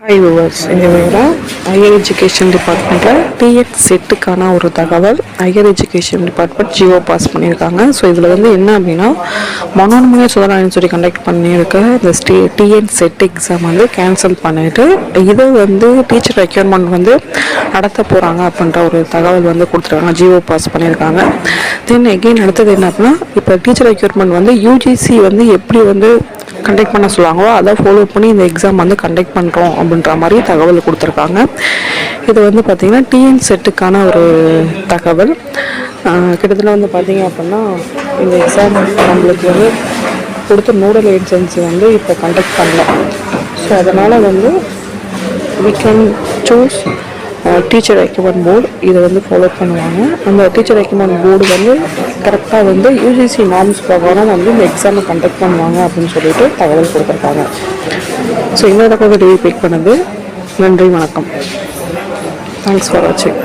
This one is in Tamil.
ஹாய் வியூவர்ஸ், இந்த வீடியோவில் ஹையர் எஜுகேஷன் டிபார்ட்மெண்ட்டில் டிஎட் செட்டுக்கான ஒரு தகவல். Higher education department GO pass பண்ணியிருக்காங்க. ஸோ இதில் வந்து என்ன அப்படின்னா, மனோன்மணிய சுதராணின்னு சொல்லி கண்டக்ட் பண்ணியிருக்க இந்த டிஎட் செட் எக்ஸாம் வந்து கேன்சல் பண்ணிவிட்டு இதை வந்து டீச்சர் ரெக்யர்மெண்ட் வந்து நடத்த போகிறாங்க அப்படின்ற ஒரு தகவல் வந்து கொடுத்துருக்காங்க. ஜிஓ பாஸ் பண்ணியிருக்காங்க. தென் எகெயின் அடுத்தது என்ன அப்படின்னா, இப்போ டீச்சர் ரெக்யர்மெண்ட் வந்து யூஜிசி வந்து எப்படி வந்து கண்டக்ட் பண்ண சொல்லுவாங்களோ அதை ஃபாலோ பண்ணி இந்த எக்ஸாம் வந்து கண்டக்ட் பண்ணுறோம் அப்படின்ற மாதிரி தகவல் கொடுத்துருக்காங்க. இது வந்து பார்த்திங்கன்னா டிஎன் செட்டுக்கான ஒரு தகவல். கிட்டத்தட்ட வந்து பார்த்திங்க அப்படின்னா இந்த எக்ஸாம் நம்மளுக்கு வந்து கொடுத்த நோடல் ஏஜென்சி வந்து இப்போ கண்டக்ட் பண்ணல. ஸோ அதனால் வந்து we can choose teacher recommend board இதை வந்து ஃபாலோ பண்ணுவாங்க. அந்த டீச்சர் ரெக்கமெண்ட் போர்டு வந்து கரெக்டாக வந்து யூஜிசி நார்ம்ஸ் பிரகாரம் வந்து இந்த எக்ஸாமை கண்டக்ட் பண்ணுவாங்க அப்படின்னு சொல்லிட்டு தகவல் கொடுத்துருக்காங்க. ஸோ இந்த தகவல் ரிவ்யூ பிக் பண்ணது. நன்றி, வணக்கம். தேங்க்ஸ் ஃபார் வாட்சிங்.